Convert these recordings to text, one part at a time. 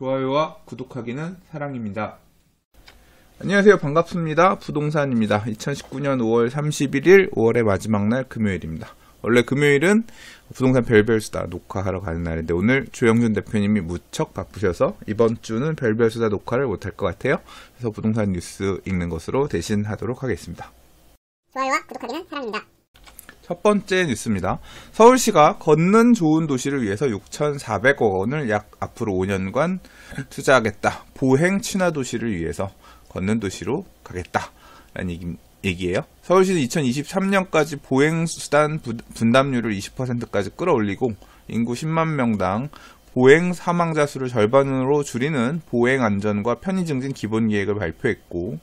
좋아요와 구독하기는 사랑입니다. 안녕하세요. 반갑습니다. 부동산입니다. 2019년 5월 31일 5월의 마지막 날 금요일입니다. 원래 금요일은 부동산 별별수다 녹화하러 가는 날인데 오늘 조영준 대표님이 무척 바쁘셔서 이번 주는 별별수다 녹화를 못할 것 같아요. 그래서 부동산 뉴스 읽는 것으로 대신 하도록 하겠습니다. 좋아요와 구독하기는 사랑입니다. 첫 번째 뉴스입니다. 서울시가 걷는 좋은 도시를 위해서 6,400억 원을 약 앞으로 5년간 투자하겠다. 보행 친화 도시를 위해서 걷는 도시로 가겠다라는 얘기예요. 서울시는 2023년까지 보행수단 분담률을 20%까지 끌어올리고 인구 10만 명당 보행 사망자 수를 절반으로 줄이는 보행 안전과 편의 증진 기본 계획을 발표했고,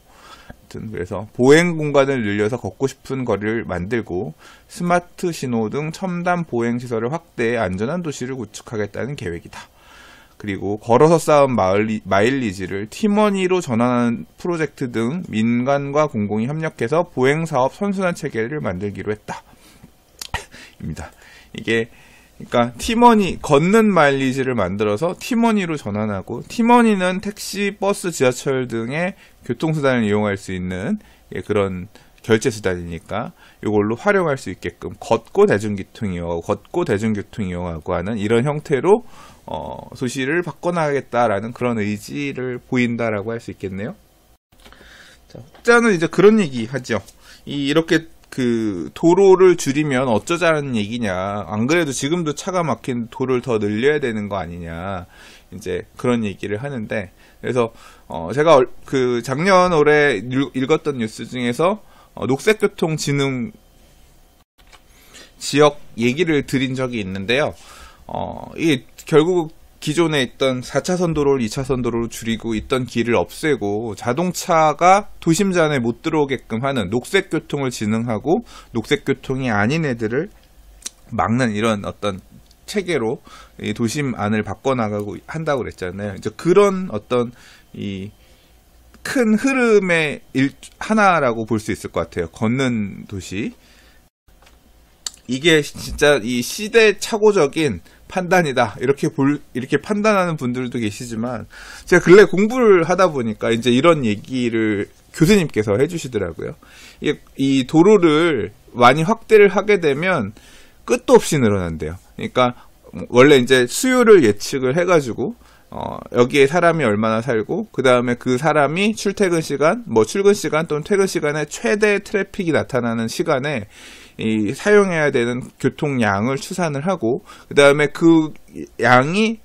그래서 보행 공간을 늘려서 걷고 싶은 거리를 만들고 스마트 신호 등 첨단 보행 시설을 확대해 안전한 도시를 구축하겠다는 계획이다. 그리고 걸어서 쌓은 마일리지를 팀원위로 전환하는 프로젝트 등 민간과 공공이 협력해서 보행 사업 선순환 체계를 만들기로 했다. 입니다. 이게 그러니까 팀원이 걷는 마일리지를 만들어서 팀원위로 전환하고, 팀원위는 택시, 버스, 지하철 등의 교통수단을 이용할 수 있는 그런 결제수단이니까 이걸로 활용할 수 있게끔 걷고 대중교통 이용하고 하는 이런 형태로 도시를 바꿔나가겠다라는 그런 의지를 보인다라고 할 수 있겠네요. 자, 혹자는 이제 그런 얘기 하죠. 이렇게 그 도로를 줄이면 어쩌자는 얘기냐. 안 그래도 지금도 차가 막힌 도로를 더 늘려야 되는 거 아니냐. 이제 그런 얘기를 하는데, 그래서 제가 그 작년 올해 읽었던 뉴스 중에서 녹색교통진흥 지역 얘기를 드린 적이 있는데요. 이게 결국 기존에 있던 4차선 도로를 2차선 도로로 줄이고 있던 길을 없애고 자동차가 도심지 안에 못 들어오게끔 하는 녹색교통을 진흥하고 녹색교통이 아닌 애들을 막는 이런 어떤 체계로 이 도심 안을 바꿔나가고 한다고 그랬잖아요. 이제 그런 어떤 이 큰 흐름의 하나라고 볼 수 있을 것 같아요. 걷는 도시. 이게 진짜 이 시대착오적인 판단이다. 이렇게 판단하는 분들도 계시지만, 제가 근래 공부를 하다 보니까 이제 이런 얘기를 교수님께서 해주시더라고요. 이 도로를 많이 확대를 하게 되면 끝도 없이 늘어난대요. 그러니까 원래 이제 수요를 예측을 해가지고 여기에 사람이 얼마나 살고, 그 다음에 그 사람이 출퇴근 시간, 출근 시간 또는 퇴근 시간에 최대 트래픽이 나타나는 시간에 사용해야 되는 교통량을 추산을 하고, 그 다음에 그 양이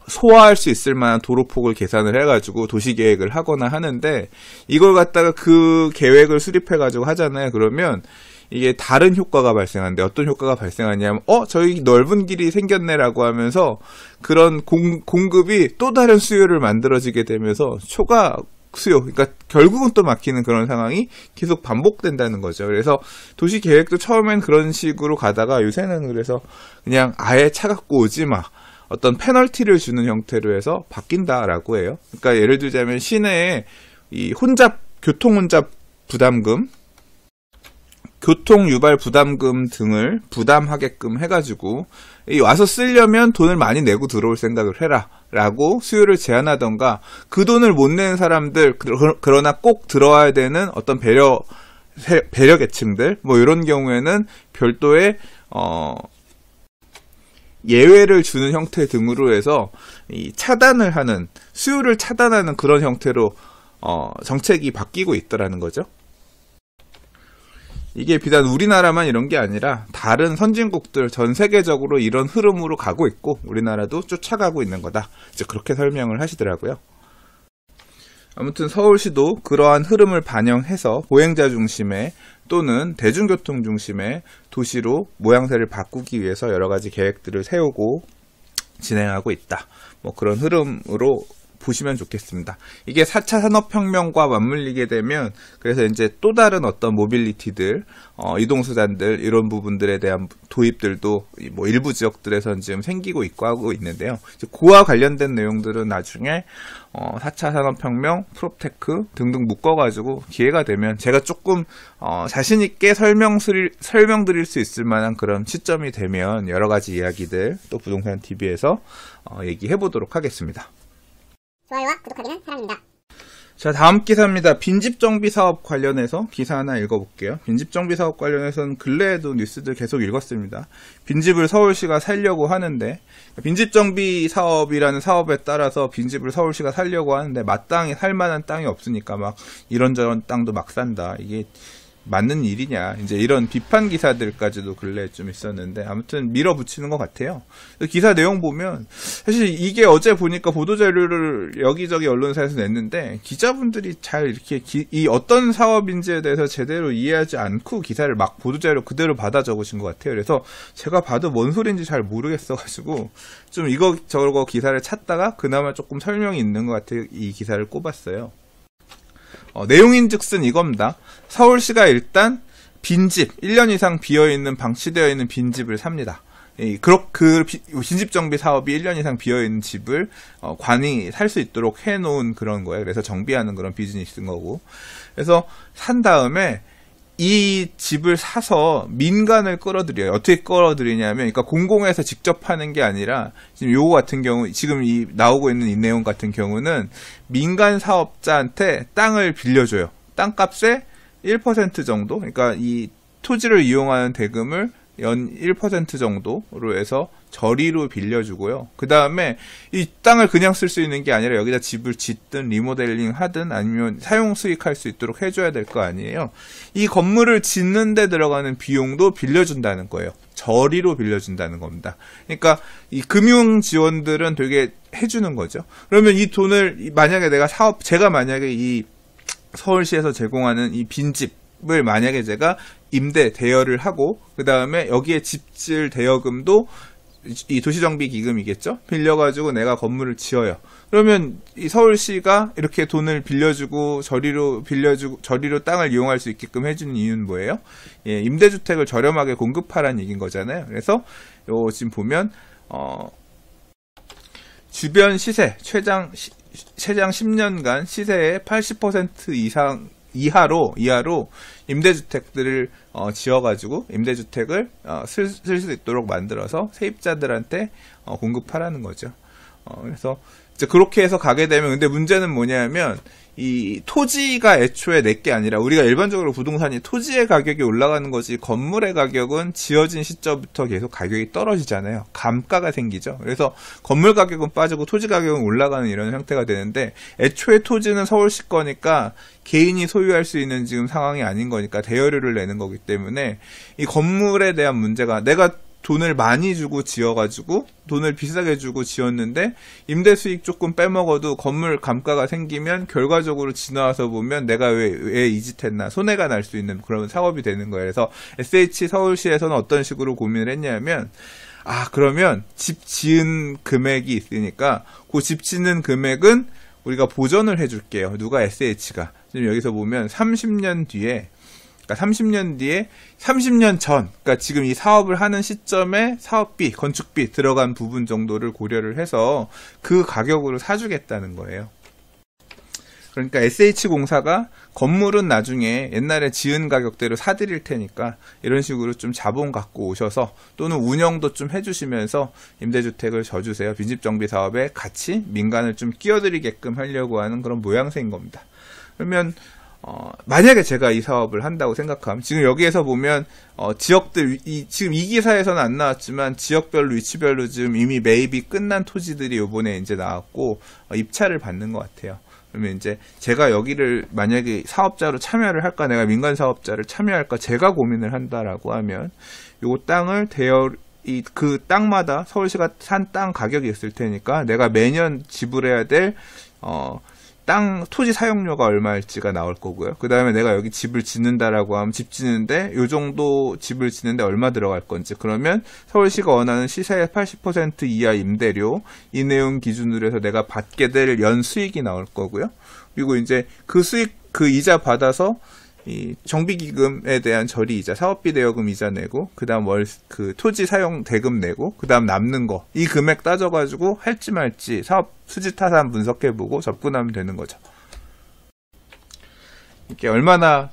소화할 수 있을 만한 도로폭을 계산을 해가지고 도시계획을 하거나 하는데, 이걸 갖다가 그 계획을 수립해가지고 하잖아요. 그러면 이게 다른 효과가 발생하는데, 어떤 효과가 발생하냐면 저기 넓은 길이 생겼네라고 하면서 그런 공급이 또 다른 수요를 만들어지게 되면서 초과 수요, 그러니까 결국은 또 막히는 그런 상황이 계속 반복된다는 거죠. 그래서 도시 계획도 처음엔 그런 식으로 가다가 요새는 그래서 그냥 아예 차 갖고 오지 마, 어떤 페널티를 주는 형태로 해서 바뀐다라고 해요. 그러니까 예를 들자면 시내에 이 교통 혼잡 부담금, 교통 유발 부담금 등을 부담하게끔 해가지고 와서 쓰려면 돈을 많이 내고 들어올 생각을 해라 라고 수요를 제한하던가, 그 돈을 못 내는 사람들, 그러나 꼭 들어와야 되는 어떤 배려 계층들, 이런 경우에는 별도의 예외를 주는 형태 등으로 해서 차단을 하는, 수요를 차단하는 그런 형태로 정책이 바뀌고 있더라는 거죠. 이게 비단 우리나라만 이런 게 아니라 다른 선진국들 전 세계적으로 이런 흐름으로 가고 있고 우리나라도 쫓아가고 있는 거다. 이제 그렇게 설명을 하시더라고요. 아무튼 서울시도 그러한 흐름을 반영해서 보행자 중심의 또는 대중교통 중심의 도시로 모양새를 바꾸기 위해서 여러 가지 계획들을 세우고 진행하고 있다. 그런 흐름으로 보시면 좋겠습니다. 이게 4차 산업혁명과 맞물리게 되면 그래서 이제 또 다른 어떤 모빌리티들, 이동수단들 이런 부분들에 대한 도입들도 뭐 일부 지역들에선 지금 생기고 있고 하고 있는데요. 그와 관련된 내용들은 나중에 4차 산업혁명, 프롭테크 등등 묶어가지고 기회가 되면 제가 조금 자신있게 설명드릴 수 있을 만한 그런 시점이 되면 여러 가지 이야기들 또 부동산 TV에서 얘기해보도록 하겠습니다. 좋아요와 구독하기는 사랑입니다. 자, 다음 기사입니다. 빈집 정비 사업 관련해서 기사 하나 읽어볼게요. 빈집 정비 사업 관련해서는 근래에도 뉴스들 계속 읽었습니다. 빈집을 서울시가 살려고 하는데, 빈집 정비 사업이라는 사업에 따라서 빈집을 서울시가 살려고 하는데 마땅히 살 만한 땅이 없으니까 막 이런저런 땅도 막 산다. 이게 맞는 일이냐, 이제 이런 비판 기사들까지도 근래에 좀 있었는데, 아무튼 밀어붙이는 것 같아요. 기사 내용 보면, 사실 이게 어제 보니까 보도자료를 여기저기 언론사에서 냈는데, 기자분들이 잘 이렇게 이 어떤 사업인지에 대해서 제대로 이해하지 않고 기사를 막 보도자료 그대로 받아 적으신 것 같아요. 그래서 제가 봐도 뭔 소리인지 잘 모르겠어가지고, 좀 이거저거 기사를 찾다가 그나마 조금 설명이 있는 것 같아요. 이 기사를 꼽았어요. 내용인즉슨 이겁니다. 서울시가 일단 빈집, 1년 이상 비어있는 방치되어 있는 빈집을 삽니다. 빈집 정비 사업이 1년 이상 비어있는 집을 관이 살 수 있도록 해놓은 그런 거예요. 그래서 정비하는 그런 비즈니스인 거고. 그래서 산 다음에 이 집을 사서 민간을 끌어들여요. 어떻게 끌어들이냐면, 그러니까 공공에서 직접 하는 게 아니라, 지금 요거 같은 경우, 지금 나오고 있는 이 내용 같은 경우는 민간 사업자한테 땅을 빌려줘요. 땅값의 1% 정도? 그러니까 이 토지를 이용하는 대금을 연 1% 정도로 해서 저리로 빌려주고요. 그 다음에 이 땅을 그냥 쓸 수 있는 게 아니라 여기다 집을 짓든 리모델링 하든 아니면 사용 수익할 수 있도록 해줘야 될 거 아니에요. 이 건물을 짓는 데 들어가는 비용도 빌려준다는 거예요. 저리로 빌려준다는 겁니다. 그러니까 이 금융 지원들은 되게 해주는 거죠. 그러면 이 돈을 만약에 제가 만약에 이 서울시에서 제공하는 이 빈집을 만약에 제가 대여를 하고 그 다음에 여기에 집질 대여금도 이 도시정비기금이겠죠? 빌려가지고 내가 건물을 지어요. 그러면 이 서울시가 이렇게 돈을 빌려주고 저리로 땅을 이용할 수 있게끔 해주는 이유는 뭐예요? 예, 임대주택을 저렴하게 공급하라는 얘기인 거잖아요. 그래서 지금 보면 주변 시세 최장 10년간 시세의 80% 이하로 임대주택들을 지어가지고 임대주택을 쓸 수 있도록 만들어서 세입자들한테 공급하라는 거죠. 그래서 이제 그렇게 해서 가게 되면, 근데 문제는 뭐냐면 이 토지가 애초에 내게 아니라, 우리가 일반적으로 부동산이 토지의 가격이 올라가는 거지 건물의 가격은 지어진 시점부터 계속 가격이 떨어지잖아요. 감가가 생기죠. 그래서 건물 가격은 빠지고 토지 가격은 올라가는 이런 형태가 되는데, 애초에 토지는 서울시 거니까 개인이 소유할 수 있는 지금 상황이 아닌 거니까 대여료를 내는 거기 때문에 이 건물에 대한 문제가, 내가 돈을 많이 주고 지어가지고 돈을 비싸게 주고 지었는데 임대 수익 조금 빼먹어도 건물 감가가 생기면 결과적으로 지나와서 보면 내가 왜 이 짓 했나 손해가 날 수 있는 그런 사업이 되는 거예요. 그래서 SH 서울시에서는 어떤 식으로 고민을 했냐면, 그러면 집 지은 금액이 있으니까 그 집 짓는 금액은 우리가 보전을 해줄게요. 누가? SH가. 지금 여기서 보면 30년 뒤에, 30년 전, 그러니까 지금 이 사업을 하는 시점에 사업비, 건축비 들어간 부분 정도를 고려를 해서 그 가격으로 사주겠다는 거예요. 그러니까 SH공사가 건물은 나중에 옛날에 지은 가격대로 사드릴 테니까 이런 식으로 좀 자본 갖고 오셔서, 또는 운영도 좀 해주시면서 임대주택을 져주세요. 빈집정비 사업에 같이 민간을 좀 끼어들이게끔 하려고 하는 그런 모양새인 겁니다. 그러면 만약에 제가 이 사업을 한다고 생각하면, 지금 여기에서 보면 지역들, 지금 이 기사에서는 안 나왔지만 지역별로 위치별로 지금 이미 매입이 끝난 토지들이 요번에 이제 나왔고 입찰을 받는 것 같아요. 그러면 이제 제가 여기를 만약에 사업자로 참여를 할까, 내가 민간 사업자를 참여할까, 제가 고민을 한다라고 하면 요 땅을 그 땅마다 서울시가 산 땅 가격이 있을 테니까 내가 매년 지불해야 될 토지 사용료가 얼마일지가 나올 거고요. 그 다음에 내가 여기 집을 짓는다라고 하면 집 짓는데 요 정도 집을 짓는데 얼마 들어갈 건지, 그러면 서울시가 원하는 시세의 80% 이하 임대료, 이 내용 기준으로 해서 내가 받게 될 연 수익이 나올 거고요. 그리고 이제 그 수익, 그 이자 받아서 이 정비기금에 대한 처리이자, 사업비 대여금 이자 내고, 그 다음 그 토지 사용 대금 내고, 그 다음 남는 거, 이 금액 따져가지고 할지 말지 사업 수지 타산 분석해보고 접근하면 되는 거죠. 이게 얼마나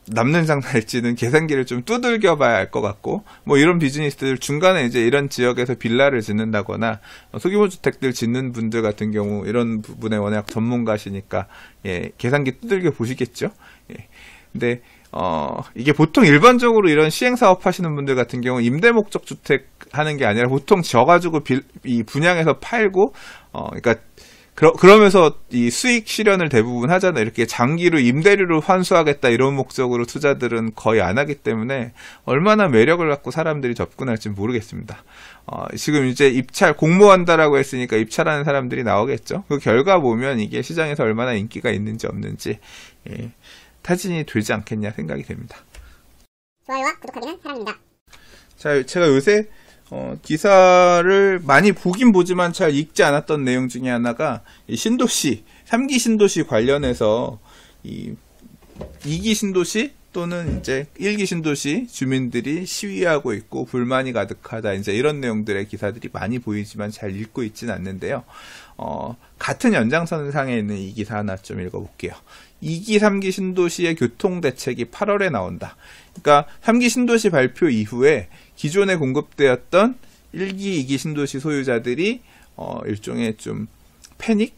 남는 장 날지는 계산기를 좀 두들겨 봐야 알 것 같고, 뭐 이런 비즈니스들 중간에 이제 이런 지역에서 빌라를 짓는다거나 소규모 주택들 짓는 분들 같은 경우 이런 부분에 워낙 전문가시니까 예, 계산기 두들겨 보시겠죠. 예. 근데 이게 보통 일반적으로 이런 시행사업 하시는 분들 같은 경우 임대 목적 주택 하는 게 아니라 보통 져가지고 이 분양해서 팔고, 그러니까 그러면서 이 수익 실현을 대부분 하잖아요. 이렇게 장기로 임대료를 환수하겠다 이런 목적으로 투자들은 거의 안 하기 때문에 얼마나 매력을 갖고 사람들이 접근할지 모르겠습니다. 지금 이제 입찰 공모한다라고 했으니까 입찰하는 사람들이 나오겠죠. 그 결과 보면 이게 시장에서 얼마나 인기가 있는지 없는지 예, 타진이 되지 않겠냐 생각이 됩니다. 좋아요와 구독하기는 사랑입니다. 자, 제가 요새 기사를 많이 보긴 보지만 잘 읽지 않았던 내용 중에 하나가 이 신도시, 3기 신도시 관련해서 2기 신도시 또는 이제 1기 신도시 주민들이 시위하고 있고 불만이 가득하다, 이제 이런 내용들의 기사들이 많이 보이지만 잘 읽고 있지는 않는데요. 같은 연장선상에 있는 이 기사 하나 좀 읽어볼게요. 2기, 3기 신도시의 교통대책이 8월에 나온다. 그러니까 3기 신도시 발표 이후에 기존에 공급되었던 1기, 2기 신도시 소유자들이 일종의 좀 패닉?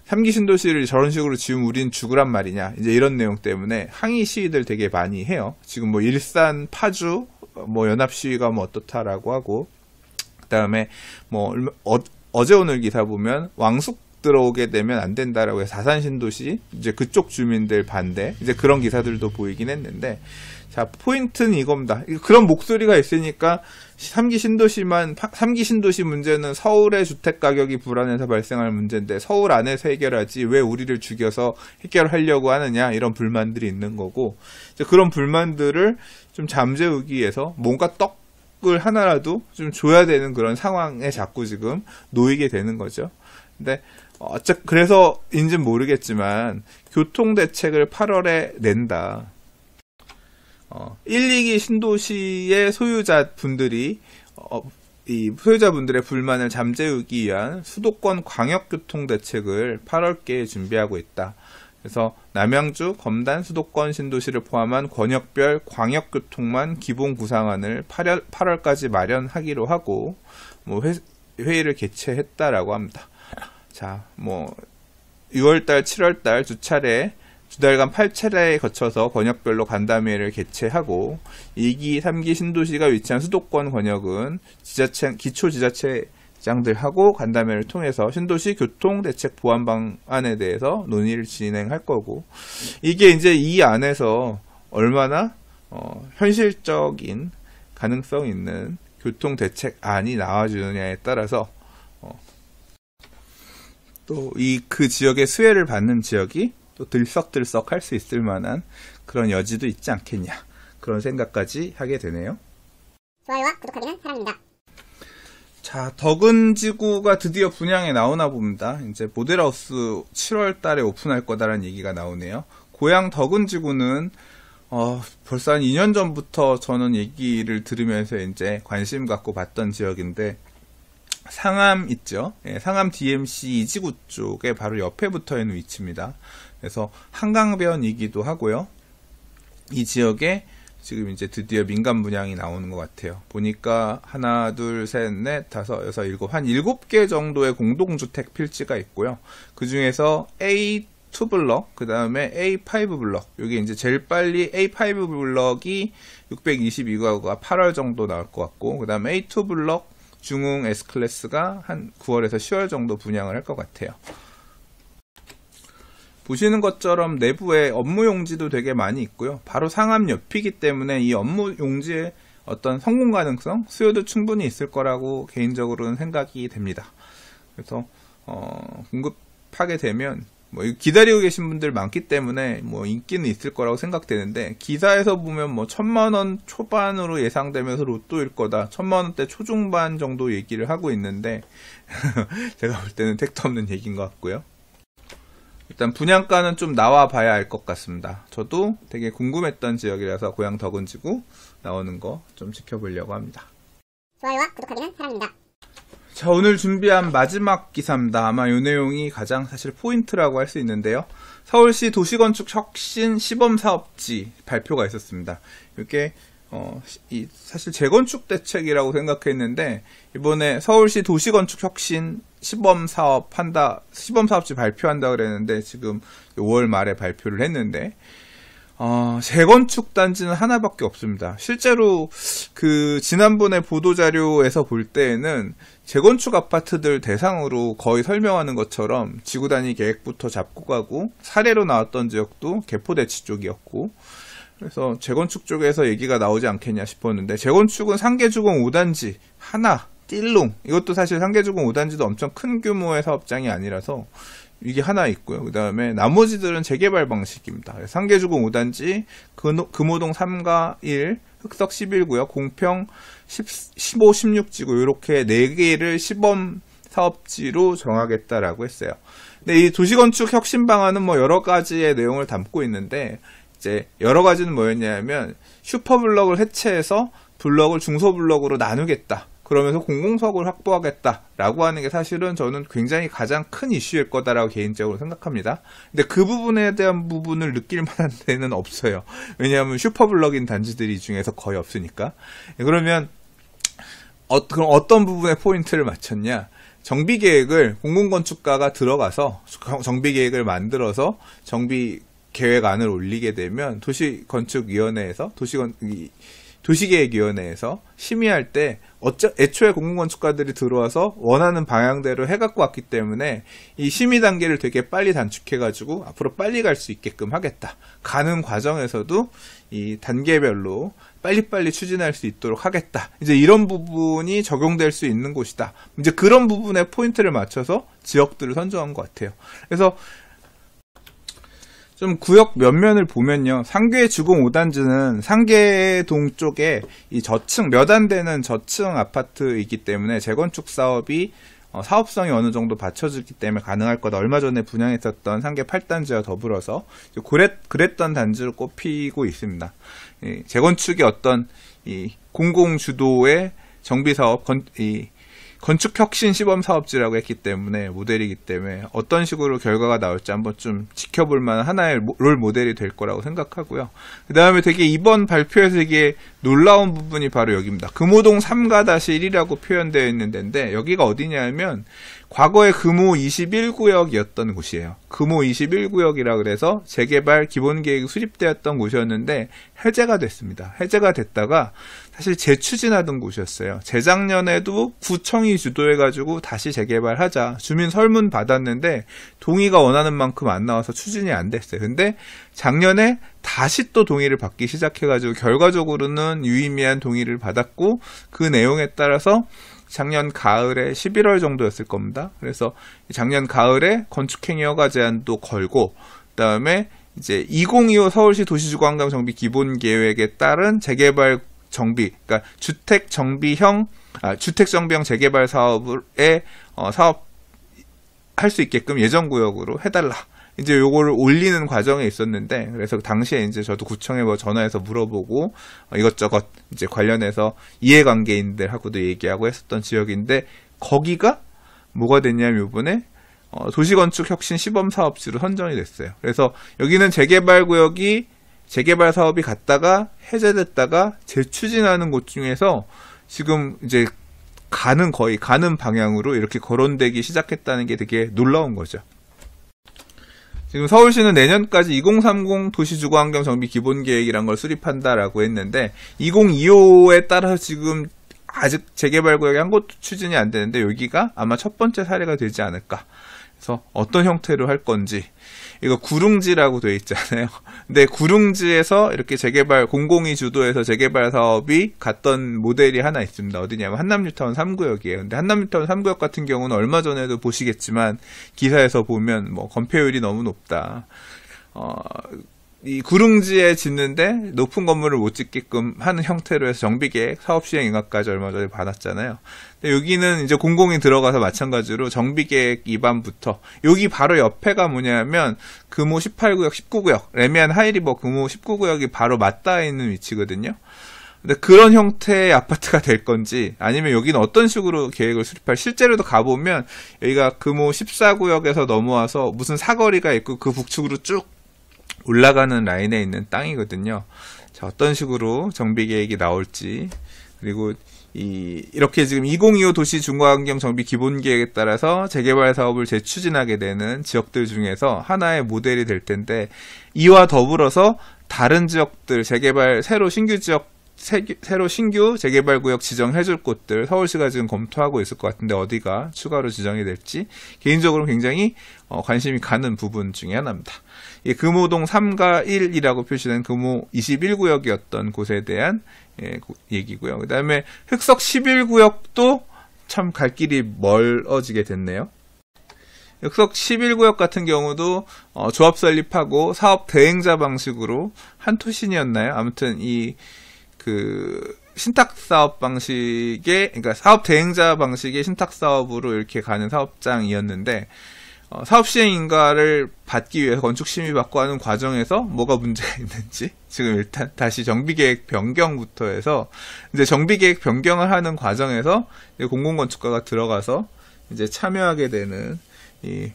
3기 신도시를 저런 식으로 지으면 우린 죽으란 말이냐, 이제 이런 내용 때문에 항의 시위들 되게 많이 해요. 지금 뭐 일산, 파주, 뭐 연합 시위가 뭐 어떻다라고 하고, 그 다음에 뭐 어제 오늘 기사 보면 왕숙 들어오게 되면 안 된다라고 해서 사산 신도시 이제 그쪽 주민들 반대, 이제 그런 기사들도 보이긴 했는데, 자, 포인트는 이겁니다. 그런 목소리가 있으니까 3기 신도시 문제는 서울의 주택 가격이 불안해서 발생할 문제인데 서울 안에서 해결하지 왜 우리를 죽여서 해결하려고 하느냐, 이런 불만들이 있는 거고, 이제 그런 불만들을 좀 잠재우기 위해서 뭔가 떡을 하나라도 좀 줘야 되는 그런 상황에 자꾸 지금 놓이게 되는 거죠. 근데 그래서인지는 모르겠지만 교통대책을 8월에 낸다. 1, 2기 신도시의 소유자분들이 이 소유자분들의 불만을 잠재우기 위한 수도권 광역교통대책을 8월께 준비하고 있다. 그래서 남양주, 검단, 수도권 신도시를 포함한 권역별 광역교통망 기본 구상안을 8월까지 마련하기로 하고 뭐 회의를 개최했다라고 합니다. 자, 뭐 6월달, 7월달 두 달간 8차례에 거쳐서 권역별로 간담회를 개최하고 2기, 3기 신도시가 위치한 수도권 권역은 기초지자체장들하고 간담회를 통해서 신도시 교통대책 보완 방안에 대해서 논의를 진행할 거고, 이게 이제 이 안에서 얼마나 현실적인 가능성 있는 교통대책안이 나와주느냐에 따라서 또 그 지역의 수혜를 받는 지역이 또 들썩들썩 할 수 있을 만한 그런 여지도 있지 않겠냐, 그런 생각까지 하게 되네요. 좋아요와 구독하기는 사랑입니다. 자, 덕은지구가 드디어 분양에 나오나 봅니다. 이제 모델하우스 7월 달에 오픈할 거다라는 얘기가 나오네요. 고향 덕은지구는 벌써 한 2년 전부터 저는 얘기를 들으면서 이제 관심 갖고 봤던 지역인데, 상암 있죠? 예, 상암 DMC 이지구 쪽에 바로 옆에 붙어 있는 위치입니다. 그래서 한강변이기도 하고요. 이 지역에 지금 이제 드디어 민간 분양이 나오는 것 같아요. 보니까 하나, 둘, 셋, 넷, 다섯, 여섯, 일곱, 한 7개 정도의 공동주택 필지가 있고요. 그 중에서 A2 블럭, 그 다음에 A5 블럭, 여기 이제 제일 빨리 A5 블럭이 622가구가 8월 정도 나올 것 같고, 그 다음에 A2 블럭 중흥 S클래스가 한 9월에서 10월 정도 분양을 할 것 같아요. 보시는 것처럼 내부에 업무 용지도 되게 많이 있고요. 바로 상암 옆이기 때문에 이 업무 용지의 어떤 성공 가능성, 수요도 충분히 있을 거라고 개인적으로는 생각이 됩니다. 그래서 수립하게 되면 뭐 기다리고 계신 분들 많기 때문에 뭐 인기는 있을 거라고 생각되는데, 기사에서 보면 뭐 1,000만원 초반으로 예상되면서 로또일 거다, 1,000만원대 초중반 정도 얘기를 하고 있는데 제가 볼 때는 택도 없는 얘기인 것 같고요. 일단 분양가는 좀 나와 봐야 알 것 같습니다. 저도 되게 궁금했던 지역이라서 고향 덕은지구 나오는 거 좀 지켜보려고 합니다. 좋아요와 구독하기는 사랑입니다. 자, 오늘 준비한 마지막 기사입니다. 아마 이 내용이 가장 사실 포인트라고 할 수 있는데요. 서울시 도시건축 혁신 시범사업지 발표가 있었습니다. 이게 사실 재건축 대책이라고 생각했는데, 이번에 서울시 도시건축 혁신 시범사업지 발표한다 그랬는데, 지금 5월 말에 발표를 했는데, 재건축 단지는 하나밖에 없습니다. 실제로 지난번에 보도자료에서 볼 때에는 재건축 아파트들 대상으로 거의 설명하는 것처럼 지구 단위 계획부터 잡고 가고, 사례로 나왔던 지역도 개포대치 쪽이었고, 그래서 재건축 쪽에서 얘기가 나오지 않겠냐 싶었는데, 재건축은 상계주공 5단지 하나, 띨롱, 이것도 사실 상계주공 5단지도 엄청 큰 규모의 사업장이 아니라서 이게 하나 있고요. 그 다음에 나머지들은 재개발 방식입니다. 상계주공 5단지, 금호동 3가 1, 흑석 11구역, 공평 15, 16지구, 이렇게 4개를 시범 사업지로 정하겠다라고 했어요. 근데 이 도시건축 혁신 방안은 뭐 여러 가지의 내용을 담고 있는데, 이제 여러 가지는 뭐였냐면, 슈퍼블럭을 해체해서 블럭을 중소블럭으로 나누겠다, 그러면서 공공석을 확보하겠다라고 하는 게 사실은 저는 굉장히 가장 큰 이슈일 거다라고 개인적으로 생각합니다. 근데 그 부분에 대한 부분을 느낄 만한 데는 없어요. 왜냐하면 슈퍼블럭인 단지들이 중에서 거의 없으니까. 그러면 그럼 어떤 부분에 포인트를 맞췄냐? 정비계획을 공공건축가가 들어가서 정비계획을 만들어서 정비계획안을 올리게 되면 도시건축위원회에서 도시계획위원회에서 심의할 때 애초에 공공건축가들이 들어와서 원하는 방향대로 해갖고 왔기 때문에 이 심의 단계를 되게 빨리 단축해가지고 앞으로 빨리 갈 수 있게끔 하겠다. 가는 과정에서도 이 단계별로 빨리빨리 추진할 수 있도록 하겠다. 이제 이런 부분이 적용될 수 있는 곳이다. 이제 그런 부분에 포인트를 맞춰서 지역들을 선정한 것 같아요. 그래서 좀 구역 면면을 보면요. 상계주공 5단지는 상계동 쪽에 이 저층, 몇 안 되는 저층 아파트이기 때문에 재건축 사업이 사업성이 어느 정도 받쳐지기 때문에 가능할 거다. 얼마 전에 분양했었던 상계 8단지와 더불어서 그랬던 단지로 꼽히고 있습니다. 재건축이 어떤 이 공공주도의 정비사업, 건축혁신 시범사업지라고 했기 때문에, 모델이기 때문에 어떤 식으로 결과가 나올지 한번 좀 지켜볼 만한 하나의 롤 모델이 될 거라고 생각하고요. 그 다음에 되게 이번 발표에서 되게 놀라운 부분이 바로 여기입니다. 금호동 3가-1이라고 표현되어 있는 데인데, 여기가 어디냐면 과거에 금호 21구역이었던 곳이에요. 금호 21구역이라 그래서 재개발 기본계획이 수립되었던 곳이었는데 해제가 됐습니다. 해제가 됐다가 사실 재추진하던 곳이었어요. 재작년에도 구청이 주도해가지고 다시 재개발하자 주민 설문 받았는데 동의가 원하는 만큼 안 나와서 추진이 안 됐어요. 근데 작년에 다시 또 동의를 받기 시작해가지고 결과적으로는 유의미한 동의를 받았고, 그 내용에 따라서 작년 가을에 11월 정도였을 겁니다. 그래서 작년 가을에 건축행위 허가 제한도 걸고, 그다음에 이제 2025 서울시 도시주거환경 정비 기본계획에 따른 재개발 정비, 그러니까 주택 정비형 재개발 사업에 사업할 수 있게끔 예정구역으로 해달라. 이제 요거를 올리는 과정에 있었는데, 그래서 당시에 이제 저도 구청에 전화해서 물어보고 이것저것 이제 관련해서 이해관계인들하고도 얘기하고 했었던 지역인데, 거기가 뭐가 됐냐면 요번에 도시건축 혁신 시범사업지로 선정이 됐어요. 그래서 여기는 재개발 사업이 갔다가 해제됐다가 재추진하는 곳 중에서 지금 이제 가는 방향으로 이렇게 거론되기 시작했다는 게 되게 놀라운 거죠. 지금 서울시는 내년까지 2030 도시주거환경 정비 기본계획이란 걸 수립한다라고 했는데, 2025에 따라서 지금 아직 재개발 구역이 한 곳도 추진이 안 되는데 여기가 아마 첫 번째 사례가 되지 않을까. 그래서 어떤 형태로 할 건지, 이거 구릉지라고 되어 있잖아요. 근데 구릉지에서 이렇게 재개발, 공공이 주도해서 재개발 사업이 갔던 모델이 하나 있습니다. 어디냐면 한남뉴타운 3구역이에요. 근데 한남뉴타운 3구역 같은 경우는 얼마 전에도 보시겠지만 기사에서 보면 뭐 건폐율이 너무 높다. 이 구릉지에 짓는데 높은 건물을 못 짓게끔 하는 형태로 해서 정비계획, 사업시행 인가까지 얼마 전에 받았잖아요. 근데 여기는 이제 공공이 들어가서 마찬가지로 정비계획 입안부터, 여기 바로 옆에가 뭐냐면 금호 18구역, 19구역, 레미안 하이리버 금호 19구역이 바로 맞닿아 있는 위치거든요. 근데 그런 형태의 아파트가 될 건지, 아니면 여기는 어떤 식으로 계획을 수립할, 실제로도 가보면 여기가 금호 14구역에서 넘어와서 무슨 사거리가 있고 그 북측으로 쭉 올라가는 라인에 있는 땅이거든요. 자, 어떤 식으로 정비 계획이 나올지, 그리고 이렇게 지금 2025 도시 중과환경 정비 기본 계획에 따라서 재개발 사업을 재추진하게 되는 지역들 중에서 하나의 모델이 될 텐데, 이와 더불어서 다른 지역들 재개발, 새로 신규 재개발 구역 지정해줄 곳들 서울시가 지금 검토하고 있을 것 같은데, 어디가 추가로 지정이 될지 개인적으로 굉장히 관심이 가는 부분 중에 하나입니다. 금호동 3가 1이라고 표시된 금호 21구역이었던 곳에 대한 얘기고요. 그 다음에 흑석 11구역도 참 갈 길이 멀어지게 됐네요. 흑석 11구역 같은 경우도 조합 설립하고 사업 대행자 방식으로 한토신이었나요? 아무튼 신탁 사업 방식의, 그러니까 사업 대행자 방식의 신탁 사업으로 이렇게 가는 사업장이었는데, 사업 시행 인가를 받기 위해서 건축 심의 받고 하는 과정에서 뭐가 문제가 있는지, 지금 일단 다시 정비계획 변경부터 해서, 이제 정비계획 변경을 하는 과정에서 공공건축가가 들어가서 이제 참여하게 되는 이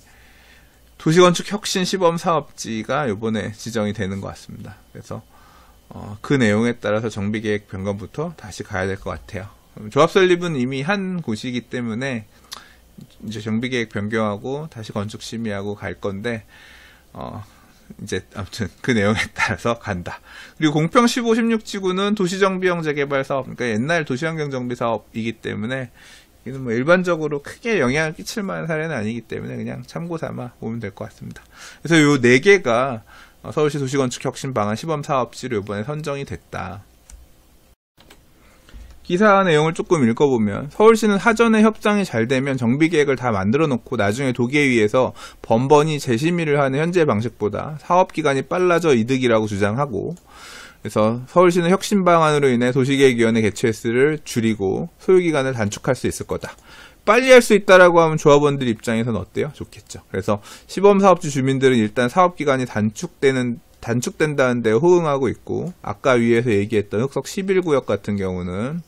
도시건축 혁신 시범 사업지가 이번에 지정이 되는 것 같습니다. 그래서 그 내용에 따라서 정비계획 변경부터 다시 가야 될 것 같아요. 조합 설립은 이미 한 곳이기 때문에 이제 정비계획 변경하고 다시 건축 심의하고 갈 건데, 이제 아무튼 그 내용에 따라서 간다. 그리고 공평 15, 16지구는 도시정비형 재개발 사업, 그러니까 옛날 도시환경 정비 사업이기 때문에 이는 뭐 일반적으로 크게 영향을 끼칠 만한 사례는 아니기 때문에 그냥 참고 삼아 보면 될 것 같습니다. 그래서 요 4개가 서울시 도시건축 혁신 방안 시범 사업지로 이번에 선정이 됐다. 기사 내용을 조금 읽어보면, 서울시는 사전에 협상이 잘 되면 정비계획을 다 만들어 놓고 나중에 도계위에서 번번이 재심의를 하는 현재 방식보다 사업기간이 빨라져 이득이라고 주장하고, 그래서 서울시는 혁신 방안으로 인해 도시계획위원회 개최 횟수를 줄이고 소요기간을 단축할 수 있을 거다. 빨리 할 수 있다라고 하면 조합원들 입장에서는 어때요? 좋겠죠. 그래서 시범사업주 주민들은 일단 사업기간이 단축된다는 데 호응하고 있고, 아까 위에서 얘기했던 흑석 11구역 같은 경우는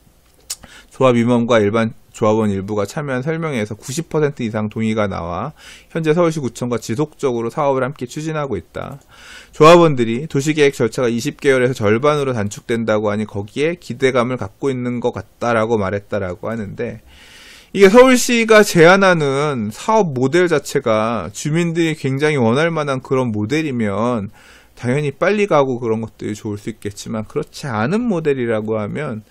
조합 임원과 일반 조합원 일부가 참여한 설명회에서 90% 이상 동의가 나와 현재 서울시구청과 지속적으로 사업을 함께 추진하고 있다. 조합원들이 도시계획 절차가 20개월에서 절반으로 단축된다고 하니 거기에 기대감을 갖고 있는 것 같다라고 말했다라고 하는데, 이게 서울시가 제안하는 사업 모델 자체가 주민들이 굉장히 원할 만한 그런 모델이면 당연히 빨리 가고 그런 것들이 좋을 수 있겠지만, 그렇지 않은 모델이라고 하면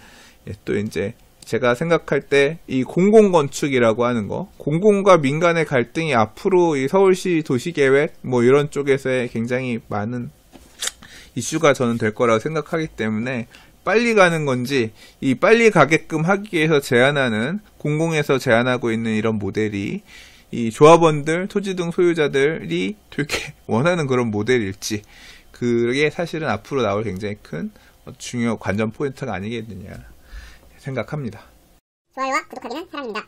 또 이제 제가 생각할 때 이 공공건축이라고 하는 거, 공공과 민간의 갈등이 앞으로 이 서울시 도시계획 뭐 이런 쪽에서의 굉장히 많은 이슈가 저는 될 거라고 생각하기 때문에, 빨리 가는 건지, 이 빨리 가게끔 하기 위해서 제안하는, 공공에서 제안하고 있는 이런 모델이 이 조합원들, 토지 등 소유자들이 되게 원하는 그런 모델일지, 그게 사실은 앞으로 나올 굉장히 큰 중요 관전 포인트가 아니겠느냐 생각합니다. 좋아요와 구독하기는 사랑입니다.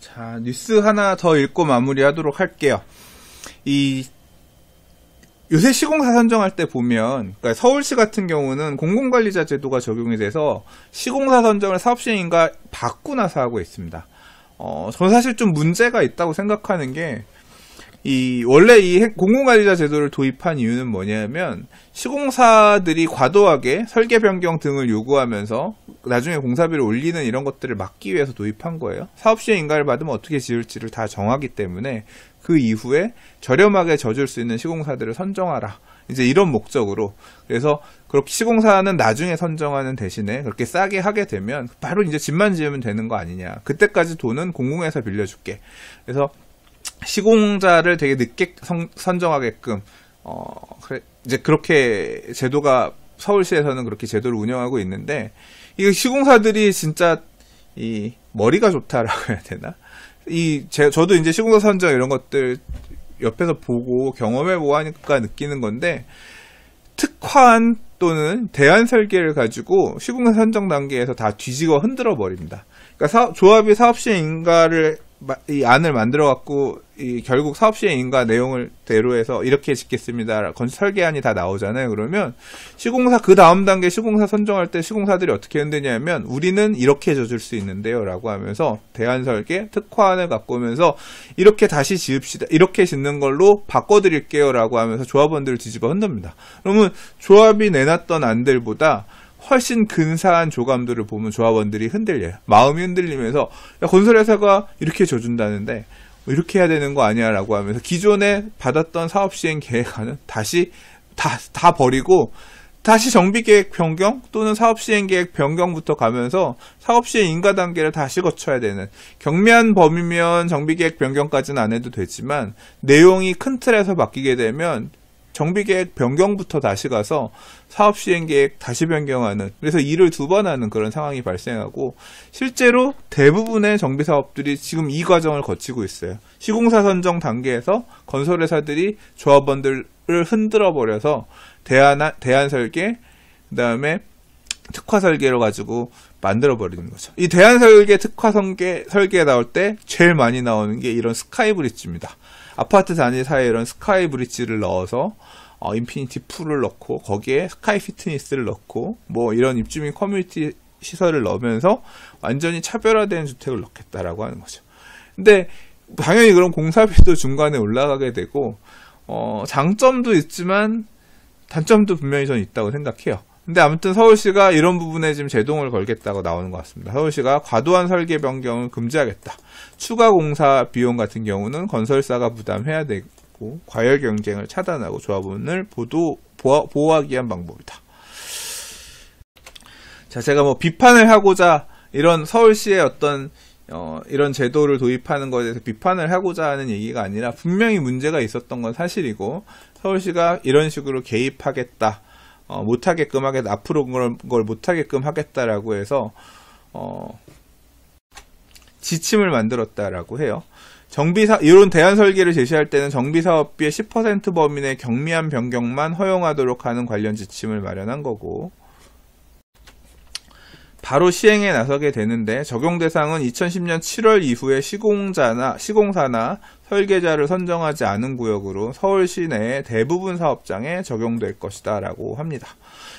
자, 뉴스 하나 더 읽고 마무리하도록 할게요. 요새 시공사 선정할 때 보면, 그러니까 서울시 같은 경우는 공공관리자 제도가 적용이 돼서 시공사 선정을 사업시행인가 받고 나서 하고 있습니다. 저는 사실 좀 문제가 있다고 생각하는 게, 원래 이 공공관리자 제도를 도입한 이유는 뭐냐면, 시공사들이 과도하게 설계 변경 등을 요구하면서 나중에 공사비를 올리는 이런 것들을 막기 위해서 도입한 거예요. 사업시행 인가를 받으면 어떻게 지을지를 다 정하기 때문에 그 이후에 저렴하게 져줄 수 있는 시공사들을 선정하라, 이제 이런 목적으로. 그래서 그렇게 시공사는 나중에 선정하는 대신에 그렇게 싸게 하게 되면 바로 이제 집만 지으면 되는 거 아니냐, 그때까지 돈은 공공에서 빌려줄게. 그래서 시공자를 되게 늦게 선정하게끔 이제 그렇게 제도가 서울시에서는 그렇게 제도를 운영하고 있는데, 이 시공사들이 진짜 이 머리가 좋다라고 해야 되나? 저도 이제 시공사 선정 이런 것들 옆에서 보고 경험해보고 하니까 느끼는 건데, 특화안 또는 대안 설계를 가지고 시공사 선정 단계에서 다 뒤집어 흔들어 버립니다. 그러니까 조합이 사업시행 인가를 이 안을 만들어 갖고 결국 사업시행 인가 내용을 대로해서 이렇게 짓겠습니다. 설계안이 다 나오잖아요. 그러면 시공사 그 다음 단계 시공사 선정할 때 시공사들이 어떻게 흔드냐면, 우리는 이렇게 져줄 수 있는데요라고 하면서 대안 설계 특화안을 갖고 오면서 이렇게 다시 지읍시다. 이렇게 짓는 걸로 바꿔드릴게요라고 하면서 조합원들을 뒤집어 흔듭니다. 그러면 조합이 내놨던 안들보다 훨씬 근사한 조감들을 보면 조합원들이 흔들려요. 마음이 흔들리면서, 야, 건설회사가 이렇게 줘준다는데 이렇게 해야 되는 거 아니야 라고 하면서 기존에 받았던 사업시행 계획안은 다시 다 버리고 다시 정비계획 변경 또는 사업시행계획 변경부터 가면서 사업시행 인가 단계를 다시 거쳐야 되는, 경미한 범위면 정비계획 변경까지는 안 해도 되지만 내용이 큰 틀에서 바뀌게 되면 정비계획 변경부터 다시 가서 사업시행계획 다시 변경하는, 그래서 일을 2번 하는 그런 상황이 발생하고, 실제로 대부분의 정비사업들이 지금 이 과정을 거치고 있어요. 시공사 선정 단계에서 건설회사들이 조합원들을 흔들어버려서 대안 설계, 그 다음에 특화 설계를 가지고 만들어버리는 거죠. 이 대안 설계, 특화 설계에 나올 때 제일 많이 나오는 게 이런 스카이 브릿지입니다. 아파트 단지 사이에 이런 스카이 브릿지를 넣어서 인피니티 풀을 넣고 거기에 스카이 피트니스를 넣고 뭐 이런 입주민 커뮤니티 시설을 넣으면서 완전히 차별화된 주택을 넣겠다라고 하는 거죠. 근데 당연히 그런 공사비도 중간에 올라가게 되고 장점도 있지만 단점도 분명히 저는 있다고 생각해요. 근데 아무튼 서울시가 이런 부분에 지금 제동을 걸겠다고 나오는 것 같습니다. 서울시가 과도한 설계 변경을 금지하겠다. 추가 공사 비용 같은 경우는 건설사가 부담해야 되고, 과열 경쟁을 차단하고 조합원을 보호하기 위한 방법이다. 자, 제가 뭐 비판을 하고자 이런 서울시의 어떤 이런 제도를 도입하는 것에 대해서 비판을 하고자 하는 얘기가 아니라, 분명히 문제가 있었던 건 사실이고 서울시가 이런 식으로 개입하겠다, 못하게끔 하겠다, 앞으로 그런 걸 못하게끔 하겠다라고 해서 지침을 만들었다라고 해요. 이런 대안 설계를 제시할 때는 정비사업비의 10% 범위 내 경미한 변경만 허용하도록 하는 관련 지침을 마련한 거고, 바로 시행에 나서게 되는데, 적용 대상은 2010년 7월 이후에 시공사나 설계자를 선정하지 않은 구역으로 서울시 내의 대부분 사업장에 적용될 것이다 라고 합니다.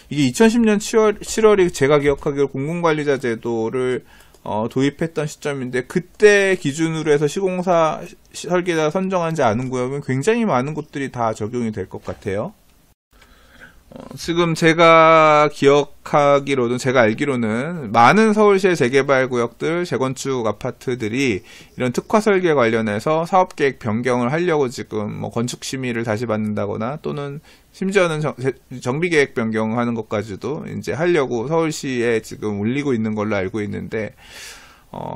이게 2010년 7월이 제가 기억하기로 공공관리자 제도를 도입했던 시점인데, 그때 기준으로 해서 시공사 설계자 선정하지 않은 구역은 굉장히 많은 곳들이 다 적용이 될 것 같아요. 지금 제가 기억하기로는, 제가 알기로는 많은 서울시의 재개발 구역들, 재건축 아파트들이 이런 특화 설계 관련해서 사업계획 변경을 하려고 지금 뭐 건축 심의를 다시 받는다거나, 또는 심지어는 정비계획 변경하는 것까지도 이제 하려고 서울시에 지금 올리고 있는 걸로 알고 있는데,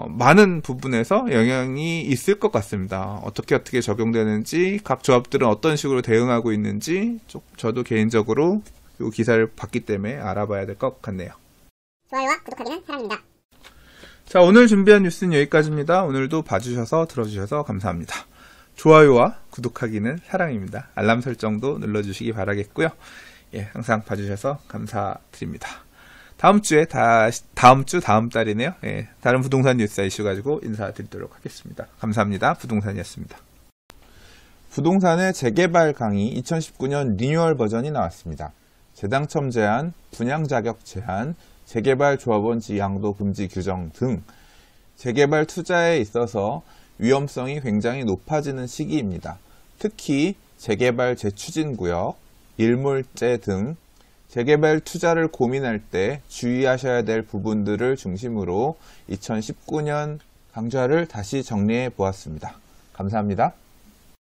많은 부분에서 영향이 있을 것 같습니다. 어떻게 적용되는지, 각 조합들은 어떤 식으로 대응하고 있는지 저도 개인적으로 이 기사를 봤기 때문에 알아봐야 될 것 같네요. 좋아요와 구독하기는 사랑입니다. 자, 오늘 준비한 뉴스는 여기까지입니다. 오늘도 봐주셔서 들어주셔서 감사합니다. 좋아요와 구독하기는 사랑입니다. 알람 설정도 눌러주시기 바라겠고요. 예, 항상 봐주셔서 감사드립니다. 다음 달이네요. 예, 다른 부동산 뉴스 이슈 가지고 인사드리도록 하겠습니다. 감사합니다. 부동산이었습니다. 부동산의 재개발 강의 2019년 리뉴얼 버전이 나왔습니다. 재당첨 제한, 분양 자격 제한, 재개발 조합원 지양도 금지 규정 등 재개발 투자에 있어서 위험성이 굉장히 높아지는 시기입니다. 특히 재개발 재추진 구역, 일몰제 등 재개발 투자를 고민할 때 주의하셔야 될 부분들을 중심으로 2019년 강좌를 다시 정리해 보았습니다. 감사합니다.